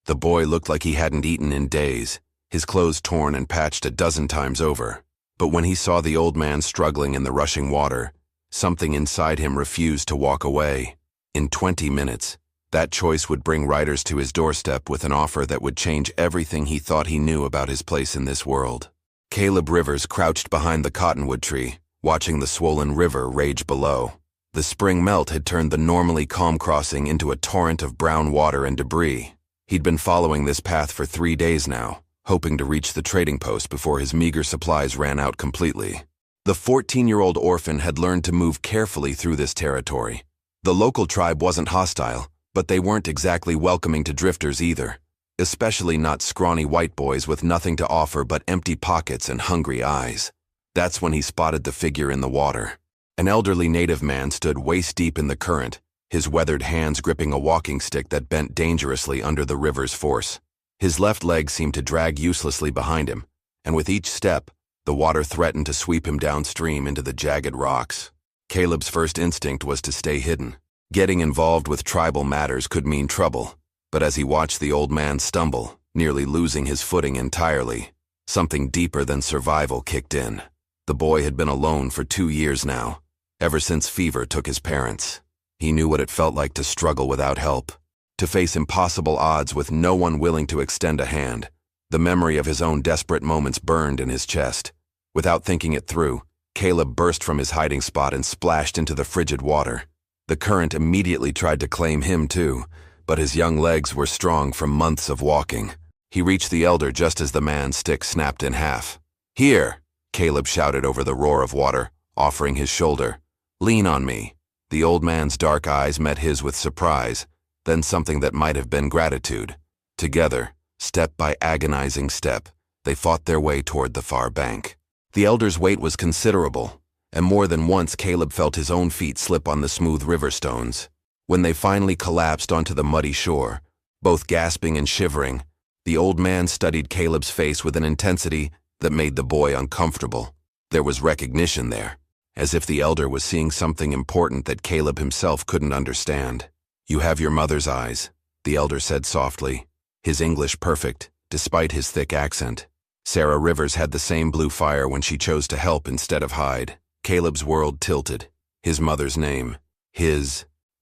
The boy looked like he hadn't eaten in days, his clothes torn and patched a dozen times over. But when he saw the old man struggling in the rushing water, something inside him refused to walk away. In 20 minutes, that choice would bring riders to his doorstep with an offer that would change everything he thought he knew about his place in this world. Caleb Rivers crouched behind the cottonwood tree, watching the swollen river rage below. The spring melt had turned the normally calm crossing into a torrent of brown water and debris. He'd been following this path for 3 days now, hoping to reach the trading post before his meager supplies ran out completely. The 14-year-old Orphan had learned to move carefully through this territory. The local tribe wasn't hostile, but they weren't exactly welcoming to drifters either, especially not scrawny white boys with nothing to offer but empty pockets and hungry eyes. That's when he spotted the figure in the water. An elderly native man stood waist-deep in the current, his weathered hands gripping a walking stick that bent dangerously under the river's force. His left leg seemed to drag uselessly behind him, and with each step, the water threatened to sweep him downstream into the jagged rocks. Caleb's first instinct was to stay hidden. Getting involved with tribal matters could mean trouble, but as he watched the old man stumble, nearly losing his footing entirely, something deeper than survival kicked in. The boy had been alone for 2 years now, ever since fever took his parents. He knew what it felt like to struggle without help, to face impossible odds with no one willing to extend a hand. The memory of his own desperate moments burned in his chest. Without thinking it through, Caleb burst from his hiding spot and splashed into the frigid water. The current immediately tried to claim him too, but his young legs were strong from months of walking. He reached the elder just as the man's stick snapped in half. "Here!" Caleb shouted over the roar of water, offering his shoulder. "Lean on me." The old man's dark eyes met his with surprise, then something that might have been gratitude. Together, step by agonizing step, they fought their way toward the far bank. The elder's weight was considerable, and more than once Caleb felt his own feet slip on the smooth river stones. When they finally collapsed onto the muddy shore, both gasping and shivering, the old man studied Caleb's face with an intensity that made the boy uncomfortable. There was recognition there, as if the elder was seeing something important that Caleb himself couldn't understand. "You have your mother's eyes," the elder said softly, his English perfect, despite his thick accent. Sarah Rivers had the same blue fire when she chose to help instead of hide. Caleb's world tilted. His mother's name,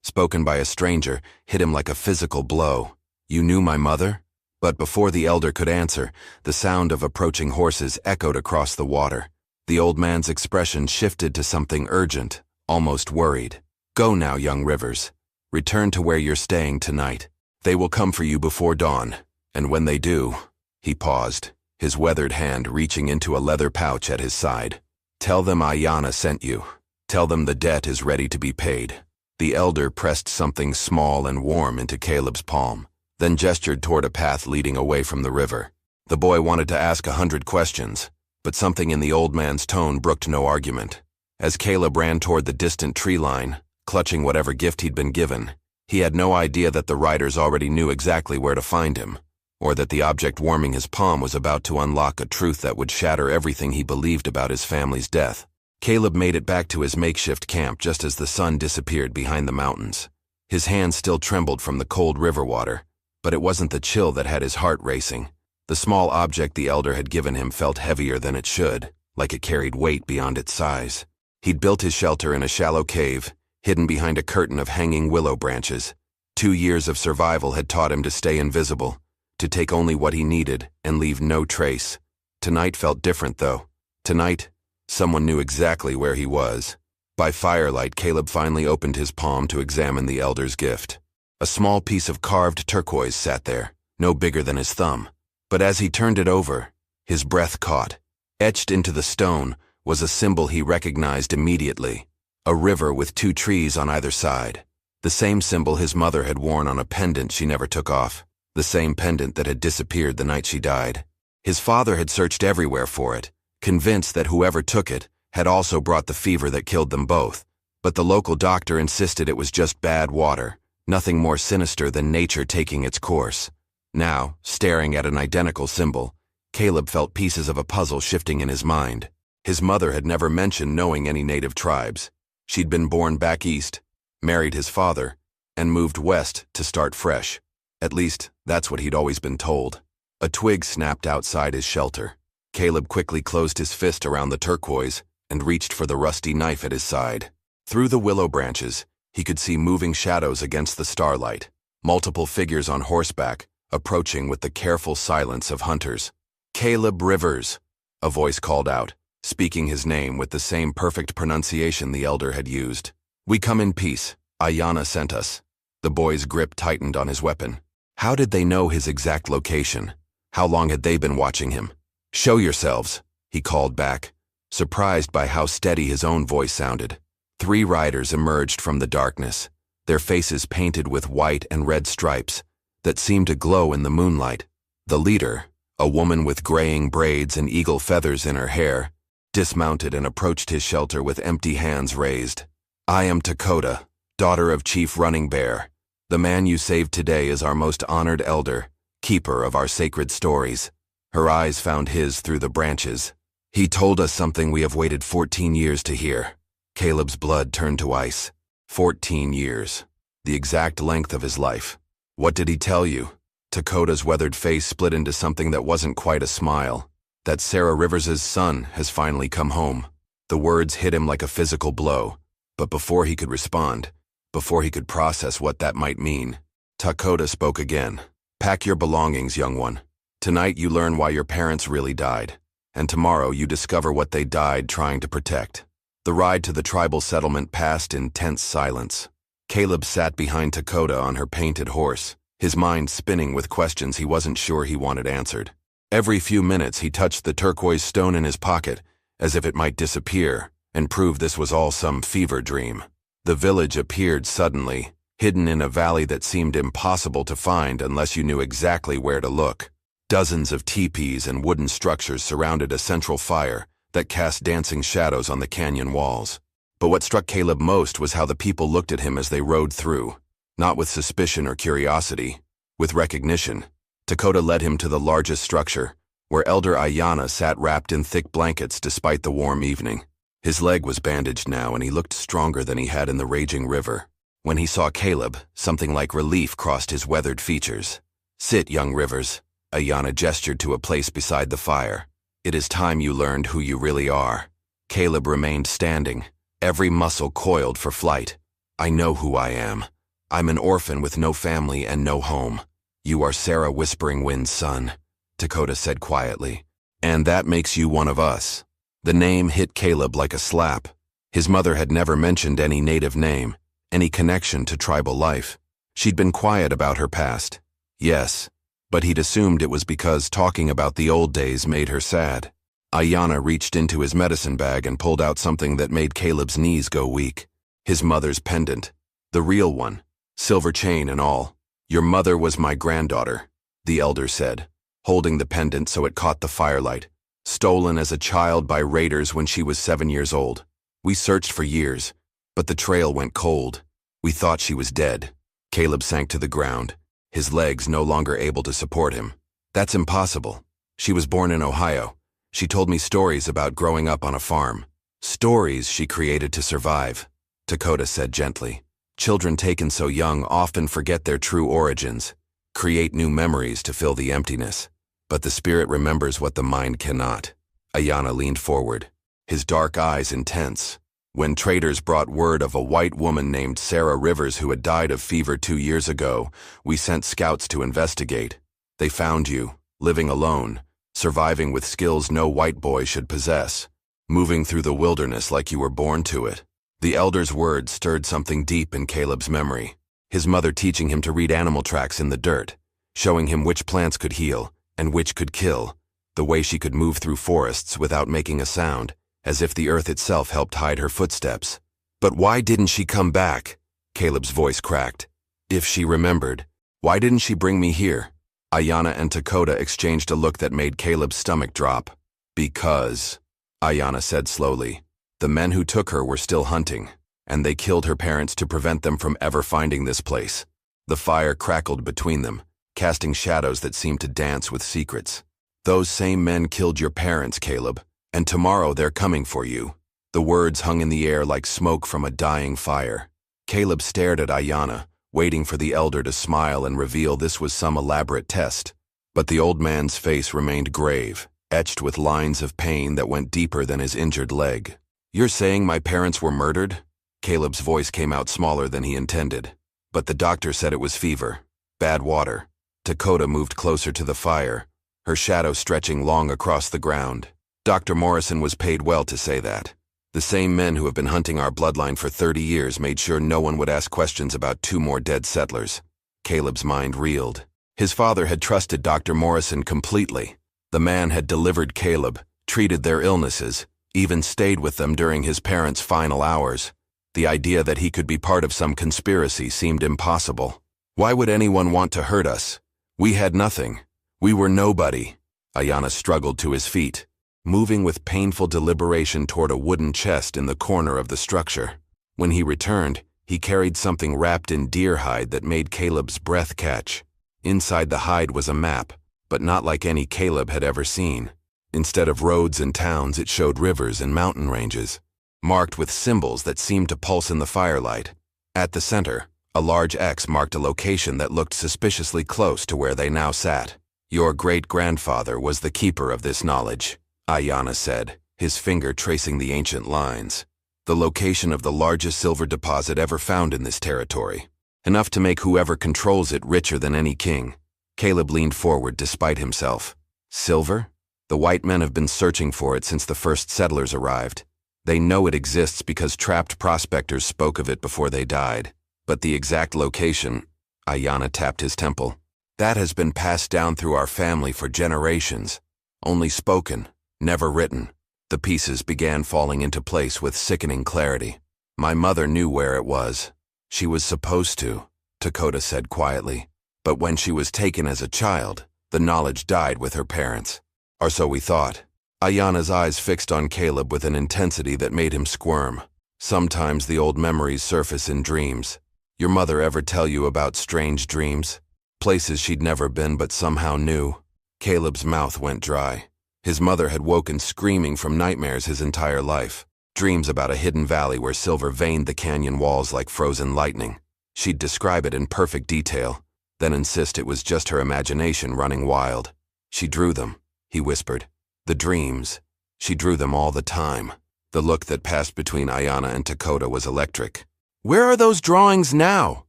spoken by a stranger, hit him like a physical blow. "You knew my mother?" But before the elder could answer, the sound of approaching horses echoed across the water. The old man's expression shifted to something urgent, almost worried. "Go now, young Rivers. Return to where you're staying tonight. They will come for you before dawn, and when they do..." He paused, his weathered hand reaching into a leather pouch at his side. "Tell them Ayanna sent you. Tell them the debt is ready to be paid." The elder pressed something small and warm into Caleb's palm, then gestured toward a path leading away from the river. The boy wanted to ask 100 questions, but something in the old man's tone brooked no argument. As Caleb ran toward the distant tree line, clutching whatever gift he'd been given, he had no idea that the riders already knew exactly where to find him, or that the object warming his palm was about to unlock a truth that would shatter everything he believed about his family's death. Caleb made it back to his makeshift camp just as the sun disappeared behind the mountains. His hands still trembled from the cold river water, but it wasn't the chill that had his heart racing. The small object the elder had given him felt heavier than it should, like it carried weight beyond its size. He'd built his shelter in a shallow cave, hidden behind a curtain of hanging willow branches. 2 years of survival had taught him to stay invisible, to take only what he needed and leave no trace. Tonight felt different, though. Tonight, someone knew exactly where he was. By firelight, Caleb finally opened his palm to examine the elder's gift. A small piece of carved turquoise sat there, no bigger than his thumb. But as he turned it over, his breath caught. Etched into the stone was a symbol he recognized immediately. A river with 2 trees on either side. The same symbol his mother had worn on a pendant she never took off. The same pendant that had disappeared the night she died. His father had searched everywhere for it, convinced that whoever took it had also brought the fever that killed them both. But the local doctor insisted it was just bad water, nothing more sinister than nature taking its course. Now, staring at an identical symbol, Caleb felt pieces of a puzzle shifting in his mind. His mother had never mentioned knowing any native tribes. She'd been born back east, married his father, and moved west to start fresh. At least, That's what he'd always been told. A twig snapped outside his shelter. Caleb quickly closed his fist around the turquoise and reached for the rusty knife at his side. Through the willow branches, he could see moving shadows against the starlight, multiple figures on horseback, approaching with the careful silence of hunters. "Caleb Rivers," a voice called out, speaking his name with the same perfect pronunciation the elder had used. "We come in peace. Ayanna sent us." The boy's grip tightened on his weapon. How did they know his exact location? How long had they been watching him? "Show yourselves," he called back, surprised by how steady his own voice sounded. 3 riders emerged from the darkness, their faces painted with white and red stripes that seemed to glow in the moonlight. The leader, a woman with graying braids and eagle feathers in her hair, dismounted and approached his shelter with empty hands raised. "I am Dakota, daughter of Chief Running Bear. The man you saved today is our most honored elder, keeper of our sacred stories." Her eyes found his through the branches. "He told us something we have waited 14 years to hear." Caleb's blood turned to ice. 14 years. The exact length of his life. "What did he tell you?" Dakota's weathered face split into something that wasn't quite a smile. "That Sarah Rivers's son has finally come home." The words hit him like a physical blow, but before he could respond, before he could process what that might mean, Dakota spoke again. "Pack your belongings, young one. Tonight you learn why your parents really died, and tomorrow you discover what they died trying to protect." The ride to the tribal settlement passed in tense silence. Caleb sat behind Dakota on her painted horse, his mind spinning with questions he wasn't sure he wanted answered. Every few minutes he touched the turquoise stone in his pocket, as if it might disappear, and prove this was all some fever dream. The village appeared suddenly, hidden in a valley that seemed impossible to find unless you knew exactly where to look. Dozens of teepees and wooden structures surrounded a central fire that cast dancing shadows on the canyon walls. But what struck Caleb most was how the people looked at him as they rode through, not with suspicion or curiosity, with recognition. Dakota led him to the largest structure, where Elder Ayanna sat wrapped in thick blankets despite the warm evening. His leg was bandaged now, and he looked stronger than he had in the raging river. When he saw Caleb, something like relief crossed his weathered features. "Sit, young Rivers," Ayanna gestured to a place beside the fire. "It is time you learned who you really are." Caleb remained standing, every muscle coiled for flight. "I know who I am. I'm an orphan with no family and no home. You are Sarah Whispering Wind's son," Dakota said quietly. "And that makes you one of us." The name hit Caleb like a slap. His mother had never mentioned any native name, any connection to tribal life. She'd been quiet about her past. Yes, but he'd assumed it was because talking about the old days made her sad. Ayanna reached into his medicine bag and pulled out something that made Caleb's knees go weak. His mother's pendant. The real one. Silver chain and all. "Your mother was my granddaughter," the elder said, holding the pendant so it caught the firelight. "Stolen as a child by raiders when she was 7 years old. We searched for years, but the trail went cold. We thought she was dead." Caleb sank to the ground, his legs no longer able to support him. "That's impossible. She was born in Ohio. She told me stories about growing up on a farm. Stories she created to survive," Dakota said gently. "Children taken so young often forget their true origins, create new memories to fill the emptiness. But the spirit remembers what the mind cannot." Ayanna leaned forward, his dark eyes intense. "When traders brought word of a white woman named Sarah Rivers who had died of fever 2 years ago, we sent scouts to investigate. They found you, living alone, surviving with skills no white boy should possess, moving through the wilderness like you were born to it." The elder's words stirred something deep in Caleb's memory. His mother teaching him to read animal tracks in the dirt, showing him which plants could heal and which could kill, the way she could move through forests without making a sound, as if the earth itself helped hide her footsteps. "But why didn't she come back?" Caleb's voice cracked. "If she remembered, why didn't she bring me here?" Ayanna and Dakota exchanged a look that made Caleb's stomach drop. "Because," Ayanna said slowly, "the men who took her were still hunting, and they killed her parents to prevent them from ever finding this place." The fire crackled between them, casting shadows that seemed to dance with secrets. "Those same men killed your parents, Caleb, and tomorrow they're coming for you." The words hung in the air like smoke from a dying fire. Caleb stared at Ayanna, waiting for the elder to smile and reveal this was some elaborate test. But the old man's face remained grave, etched with lines of pain that went deeper than his injured leg. "You're saying my parents were murdered?" Caleb's voice came out smaller than he intended. "But the doctor said it was fever. Bad water." Dakota moved closer to the fire, her shadow stretching long across the ground. "Dr. Morrison was paid well to say that. The same men who have been hunting our bloodline for 30 years made sure no one would ask questions about 2 more dead settlers." Caleb's mind reeled. His father had trusted Dr. Morrison completely. The man had delivered Caleb, treated their illnesses, even stayed with them during his parents' final hours. The idea that he could be part of some conspiracy seemed impossible. Why would anyone want to hurt us? We had nothing. We were nobody. Ayanna struggled to his feet, moving with painful deliberation toward a wooden chest in the corner of the structure. When he returned, he carried something wrapped in deer hide that made Caleb's breath catch. Inside the hide was a map, but not like any Caleb had ever seen. Instead of roads and towns, it showed rivers and mountain ranges, marked with symbols that seemed to pulse in the firelight. At the center, a large X marked a location that looked suspiciously close to where they now sat. "Your great-grandfather was the keeper of this knowledge," Ayanna said, his finger tracing the ancient lines. "The location of the largest silver deposit ever found in this territory. Enough to make whoever controls it richer than any king." Caleb leaned forward despite himself. "Silver? The white men have been searching for it since the first settlers arrived. They know it exists because trapped prospectors spoke of it before they died. But the exact location," Ayanna tapped his temple, "that has been passed down through our family for generations. Only spoken, never written." The pieces began falling into place with sickening clarity. "My mother knew where it was. She was supposed to," Dakota said quietly. "But when she was taken as a child, the knowledge died with her parents. Or so we thought." Ayanna's eyes fixed on Caleb with an intensity that made him squirm. "Sometimes the old memories surface in dreams. Your mother ever tell you about strange dreams? Places she'd never been but somehow knew?" Caleb's mouth went dry. His mother had woken screaming from nightmares his entire life. Dreams about a hidden valley where silver veined the canyon walls like frozen lightning. She'd describe it in perfect detail, then insist it was just her imagination running wild. "She drew them," he whispered. "The dreams. She drew them all the time." The look that passed between Ayanna and Dakota was electric. "Where are those drawings now?"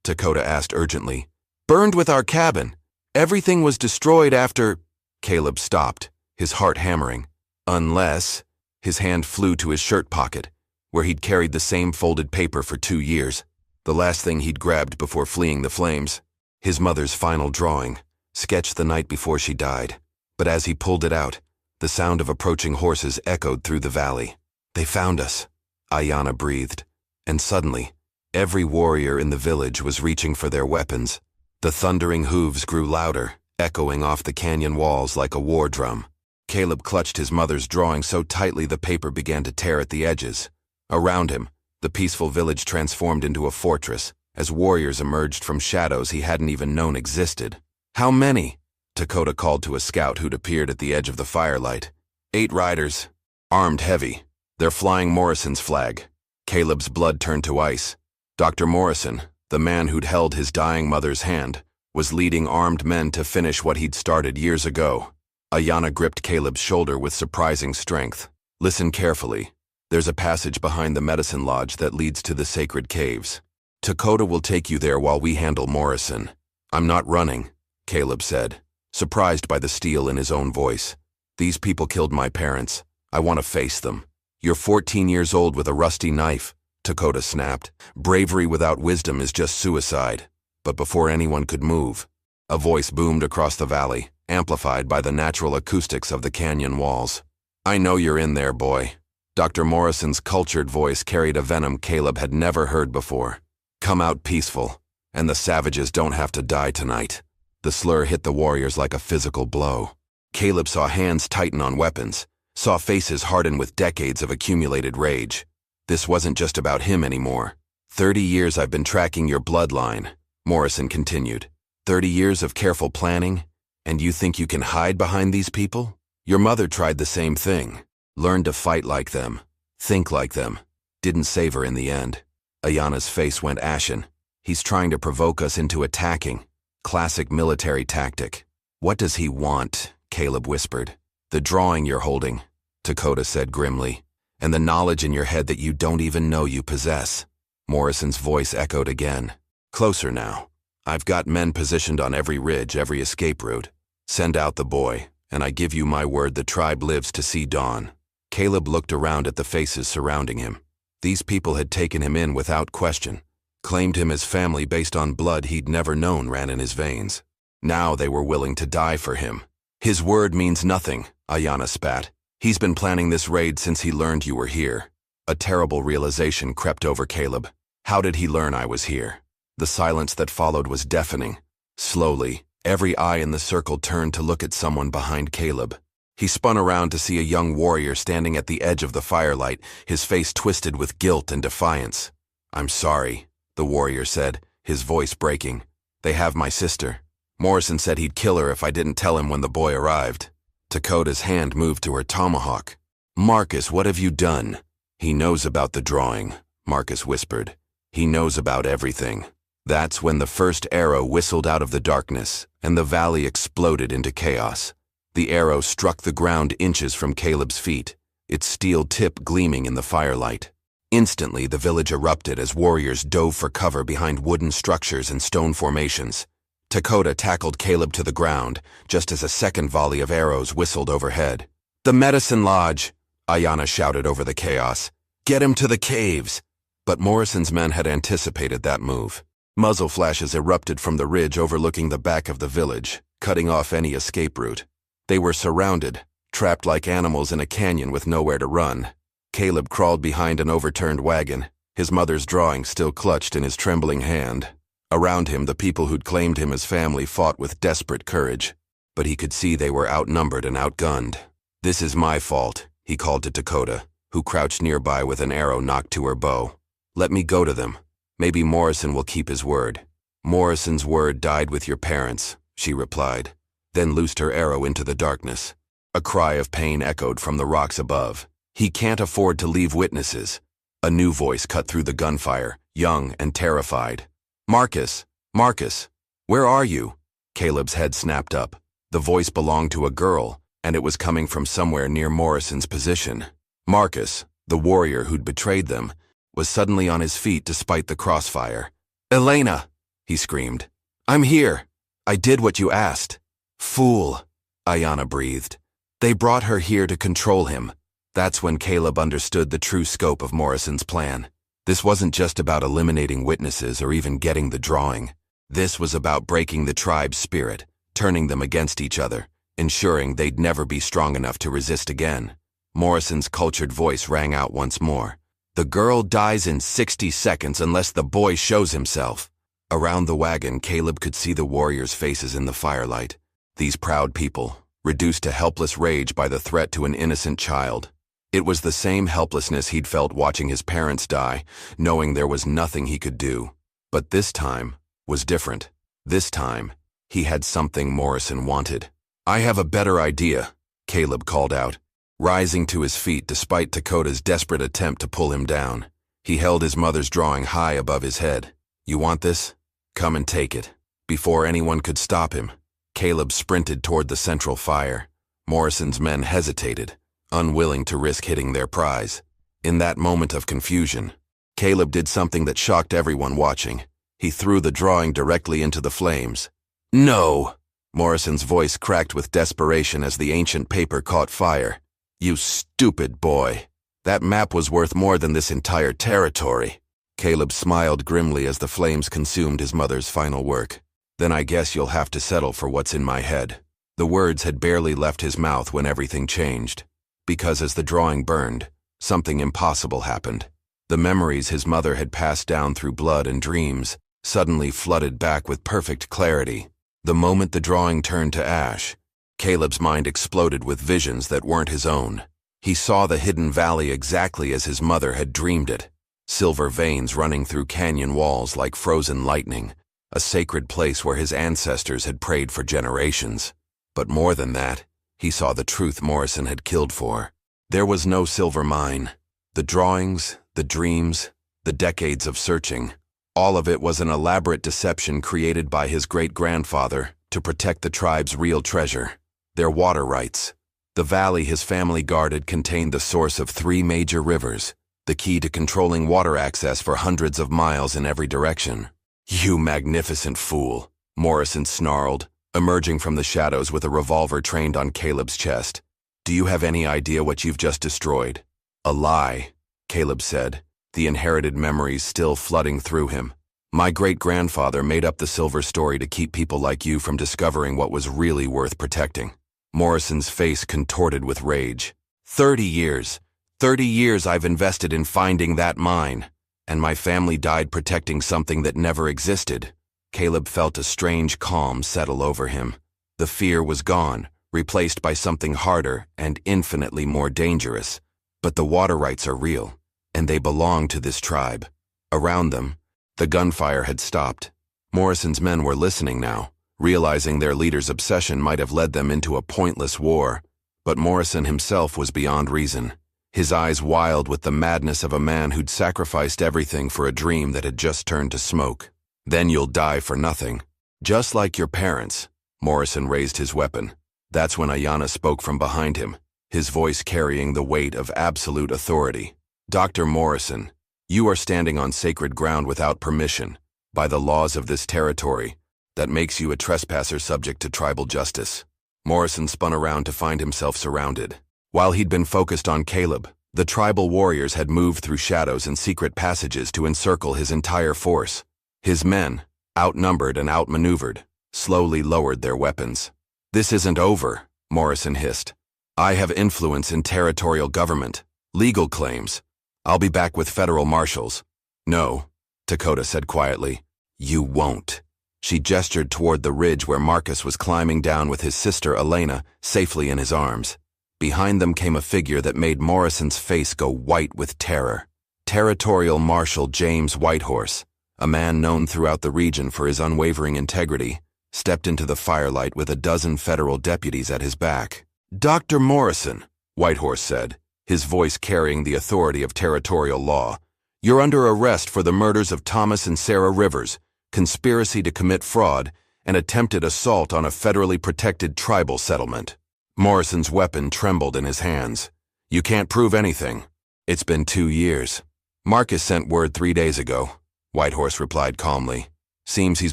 Dakota asked urgently. "Burned with our cabin. Everything was destroyed after—" Caleb stopped, his heart hammering. "Unless—" His hand flew to his shirt pocket, where he'd carried the same folded paper for 2 years, the last thing he'd grabbed before fleeing the flames. His mother's final drawing, sketched the night before she died. But as he pulled it out, the sound of approaching horses echoed through the valley. "They found us," Ayanna breathed, and suddenly, every warrior in the village was reaching for their weapons. The thundering hooves grew louder, echoing off the canyon walls like a war drum. Caleb clutched his mother's drawing so tightly the paper began to tear at the edges. Around him, the peaceful village transformed into a fortress, as warriors emerged from shadows he hadn't even known existed. "How many?" Dakota called to a scout who'd appeared at the edge of the firelight. 8 riders, armed heavy. They're flying Morrison's flag." Caleb's blood turned to ice. Dr. Morrison, the man who'd held his dying mother's hand, was leading armed men to finish what he'd started years ago. Ayanna gripped Caleb's shoulder with surprising strength. "Listen carefully. There's a passage behind the medicine lodge that leads to the sacred caves. Dakota will take you there while we handle Morrison." "I'm not running," Caleb said, surprised by the steel in his own voice. "These people killed my parents. I want to face them." "You're 14 years old with a rusty knife," Dakota snapped. "Bravery without wisdom is just suicide." But before anyone could move, a voice boomed across the valley, amplified by the natural acoustics of the canyon walls. "I know you're in there, boy." Dr. Morrison's cultured voice carried a venom Caleb had never heard before. "Come out peaceful, and the savages don't have to die tonight." The slur hit the warriors like a physical blow. Caleb saw hands tighten on weapons, saw faces harden with decades of accumulated rage. This wasn't just about him anymore. 30 years I've been tracking your bloodline," Morrison continued. 30 years of careful planning, and you think you can hide behind these people? Your mother tried the same thing. Learned to fight like them, think like them. Didn't save her in the end." Ayanna's face went ashen. He's trying to provoke us into attacking. Classic military tactic. What does he want? Caleb whispered. The drawing you're holding, Dakota said grimly, and the knowledge in your head that you don't even know you possess. Morrison's voice echoed again. Closer now. I've got men positioned on every ridge, every escape route. Send out the boy, and I give you my word the tribe lives to see dawn. Caleb looked around at the faces surrounding him. These people had taken him in without question, claimed him as family based on blood he'd never known ran in his veins. Now they were willing to die for him. His word means nothing, Ayanna spat. He's been planning this raid since he learned you were here. A terrible realization crept over Caleb. How did he learn I was here? The silence that followed was deafening. Slowly, every eye in the circle turned to look at someone behind Caleb. He spun around to see a young warrior standing at the edge of the firelight, his face twisted with guilt and defiance. I'm sorry, the warrior said, his voice breaking. They have my sister. Morrison said he'd kill her if I didn't tell him when the boy arrived. Dakota's hand moved to her tomahawk. Marcus, what have you done? He knows about the drawing, Marcus whispered. He knows about everything. That's when the first arrow whistled out of the darkness, and the valley exploded into chaos. The arrow struck the ground inches from Caleb's feet, its steel tip gleaming in the firelight. Instantly, the village erupted as warriors dove for cover behind wooden structures and stone formations. Dakota tackled Caleb to the ground, just as a second volley of arrows whistled overhead. The medicine lodge! Ayanna shouted over the chaos. Get him to the caves! But Morrison's men had anticipated that move. Muzzle flashes erupted from the ridge overlooking the back of the village, cutting off any escape route. They were surrounded, trapped like animals in a canyon with nowhere to run. Caleb crawled behind an overturned wagon, his mother's drawing still clutched in his trembling hand. Around him, the people who'd claimed him as family fought with desperate courage, but he could see they were outnumbered and outgunned. This is my fault, he called to Dakota, who crouched nearby with an arrow knocked to her bow. Let me go to them. Maybe Morrison will keep his word. Morrison's word died with your parents, she replied, then loosed her arrow into the darkness. A cry of pain echoed from the rocks above. He can't afford to leave witnesses. A new voice cut through the gunfire, young and terrified. Marcus, Marcus, where are you? Caleb's head snapped up. The voice belonged to a girl, and it was coming from somewhere near Morrison's position. Marcus, the warrior who'd betrayed them, was suddenly on his feet despite the crossfire. Elena, he screamed. I'm here. I did what you asked. Fool, Ayanna breathed. They brought her here to control him. That's when Caleb understood the true scope of Morrison's plan. This wasn't just about eliminating witnesses or even getting the drawing. This was about breaking the tribe's spirit, turning them against each other, ensuring they'd never be strong enough to resist again. Morrison's cultured voice rang out once more. The girl dies in 60 seconds unless the boy shows himself. Around the wagon, Caleb could see the warriors' faces in the firelight. These proud people, reduced to helpless rage by the threat to an innocent child. It was the same helplessness he'd felt watching his parents die, knowing there was nothing he could do. But this time was different. This time, he had something Morrison wanted. I have a better idea, Caleb called out, rising to his feet despite Dakota's desperate attempt to pull him down. He held his mother's drawing high above his head. You want this? Come and take it. Before anyone could stop him, Caleb sprinted toward the central fire. Morrison's men hesitated, unwilling to risk hitting their prize. In that moment of confusion, Caleb did something that shocked everyone watching. He threw the drawing directly into the flames. No! Morrison's voice cracked with desperation as the ancient paper caught fire. You stupid boy. That map was worth more than this entire territory. Caleb smiled grimly as the flames consumed his mother's final work. Then I guess you'll have to settle for what's in my head. The words had barely left his mouth when everything changed. Because as the drawing burned, something impossible happened. The memories his mother had passed down through blood and dreams suddenly flooded back with perfect clarity. The moment the drawing turned to ash, Caleb's mind exploded with visions that weren't his own. He saw the hidden valley exactly as his mother had dreamed it. Silver veins running through canyon walls like frozen lightning, a sacred place where his ancestors had prayed for generations. But more than that, he saw the truth Morrison had killed for. There was no silver mine. The drawings, the dreams, the decades of searching, All of it was an elaborate deception created by his great-grandfather to protect the tribe's real treasure, their water rights. The valley his family guarded contained the source of 3 major rivers, the key to controlling water access for hundreds of miles in every direction. "You magnificent fool," Morrison snarled, emerging from the shadows with a revolver trained on Caleb's chest. "Do you have any idea what you've just destroyed?" "A lie," Caleb said, the inherited memories still flooding through him. "My great-grandfather made up the silver story to keep people like you from discovering what was really worth protecting." Morrison's face contorted with rage. 30 years. 30 years I've invested in finding that mine, and my family died protecting something that never existed." Caleb felt a strange calm settle over him. The fear was gone, replaced by something harder and infinitely more dangerous. But the water rights are real, and they belong to this tribe. Around them, the gunfire had stopped. Morrison's men were listening now, realizing their leader's obsession might have led them into a pointless war. But Morrison himself was beyond reason, his eyes wild with the madness of a man who'd sacrificed everything for a dream that had just turned to smoke. "Then you'll die for nothing. Just like your parents." Morrison raised his weapon. That's when Ayanna spoke from behind him, his voice carrying the weight of absolute authority. "Dr. Morrison, you are standing on sacred ground without permission, by the laws of this territory. That makes you a trespasser subject to tribal justice." Morrison spun around to find himself surrounded. While he'd been focused on Caleb, the tribal warriors had moved through shadows and secret passages to encircle his entire force. His men, outnumbered and outmaneuvered, slowly lowered their weapons. "This isn't over," Morrison hissed. "I have influence in territorial government, legal claims. I'll be back with federal marshals." "No," Dakota said quietly. "You won't." She gestured toward the ridge where Marcus was climbing down with his sister Elena safely in his arms. Behind them came a figure that made Morrison's face go white with terror. Territorial Marshal James Whitehorse, a man known throughout the region for his unwavering integrity, stepped into the firelight with a dozen federal deputies at his back. "Dr. Morrison," Whitehorse said, his voice carrying the authority of territorial law, "you're under arrest for the murders of Thomas and Sarah Rivers, conspiracy to commit fraud, and attempted assault on a federally protected tribal settlement." Morrison's weapon trembled in his hands. "You can't prove anything. It's been 2 years. Marcus sent word 3 days ago," Whitehorse replied calmly. "Seems he's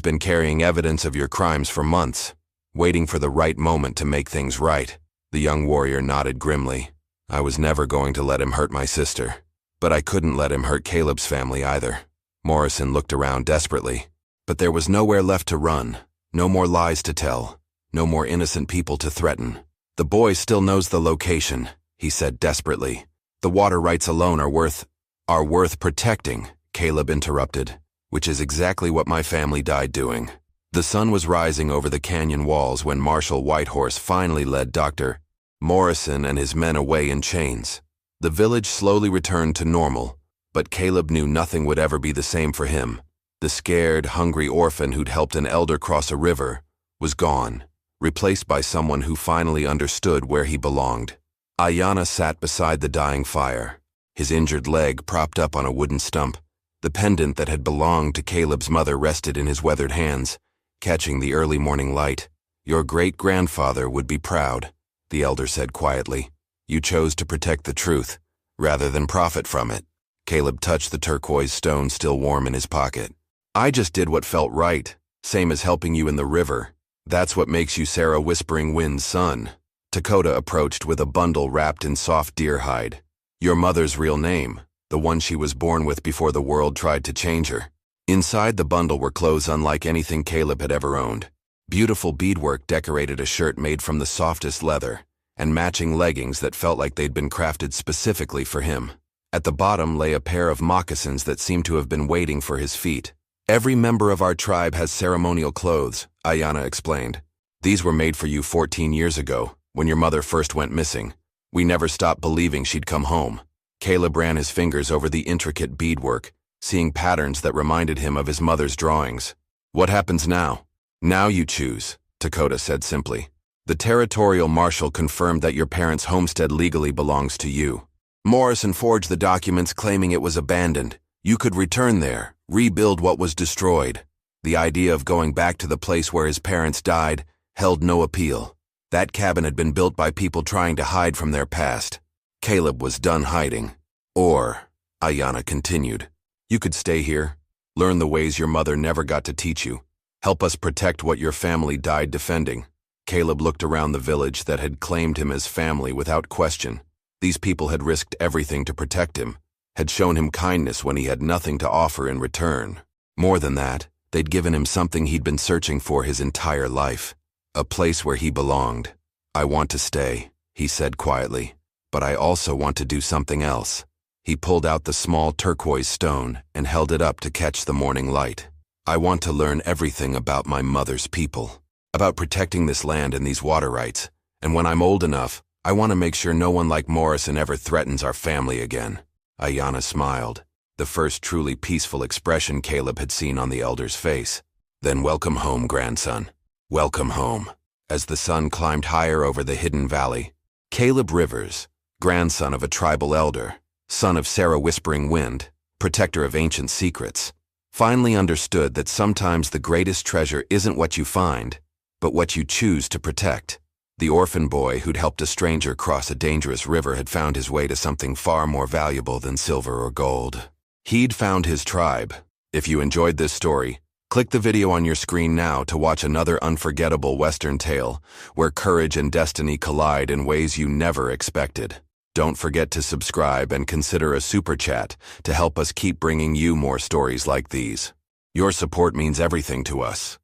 been carrying evidence of your crimes for months, waiting for the right moment to make things right." The young warrior nodded grimly. "I was never going to let him hurt my sister, but I couldn't let him hurt Caleb's family either." Morrison looked around desperately. But there was nowhere left to run, no more lies to tell, no more innocent people to threaten. "The boy still knows the location," he said desperately. "The water rights alone are worth protecting," Caleb interrupted, "which is exactly what my family died doing." The sun was rising over the canyon walls when Marshal Whitehorse finally led Dr. Morrison and his men away in chains. The village slowly returned to normal, but Caleb knew nothing would ever be the same for him. The scared, hungry orphan who'd helped an elder cross a river was gone, replaced by someone who finally understood where he belonged. Ayanna sat beside the dying fire, his injured leg propped up on a wooden stump. The pendant that had belonged to Caleb's mother rested in his weathered hands, catching the early morning light. "Your great-grandfather would be proud," the elder said quietly. "You chose to protect the truth, rather than profit from it." Caleb touched the turquoise stone still warm in his pocket. "I just did what felt right, same as helping you in the river. That's what makes you Sarah Whispering Wind's son." Dakota approached with a bundle wrapped in soft deer hide. "Your mother's real name, the one she was born with before the world tried to change her." Inside the bundle were clothes unlike anything Caleb had ever owned. Beautiful beadwork decorated a shirt made from the softest leather, and matching leggings that felt like they'd been crafted specifically for him. At the bottom lay a pair of moccasins that seemed to have been waiting for his feet. "Every member of our tribe has ceremonial clothes," Ayanna explained. "These were made for you 14 years ago, when your mother first went missing. We never stopped believing she'd come home." Caleb ran his fingers over the intricate beadwork, seeing patterns that reminded him of his mother's drawings. "What happens now?" "Now you choose," Dakota said simply. "The territorial marshal confirmed that your parents' homestead legally belongs to you. Morrison forged the documents claiming it was abandoned. You could return there, rebuild what was destroyed. The idea of going back to the place where his parents died held no appeal. That cabin had been built by people trying to hide from their past. Caleb was done hiding. Or, Ayanna continued, you could stay here, learn the ways your mother never got to teach you, help us protect what your family died defending. Caleb looked around the village that had claimed him as family without question. These people had risked everything to protect him, had shown him kindness when he had nothing to offer in return. More than that, they'd given him something he'd been searching for his entire life, a place where he belonged. I want to stay, he said quietly, but I also want to do something else. He pulled out the small turquoise stone and held it up to catch the morning light. I want to learn everything about my mother's people, about protecting this land and these water rights, and when I'm old enough, I want to make sure no one like Morrison ever threatens our family again. Ayanna smiled, the first truly peaceful expression Caleb had seen on the elder's face. Then welcome home, grandson. Welcome home. As the sun climbed higher over the hidden valley, Caleb Rivers, grandson of a tribal elder, son of Sarah Whispering Wind, protector of ancient secrets, finally understood that sometimes the greatest treasure isn't what you find, but what you choose to protect. The orphan boy who'd helped a stranger cross a dangerous river had found his way to something far more valuable than silver or gold. He'd found his tribe. If you enjoyed this story, click the video on your screen now to watch another unforgettable Western tale where courage and destiny collide in ways you never expected. Don't forget to subscribe and consider a super chat to help us keep bringing you more stories like these. Your support means everything to us.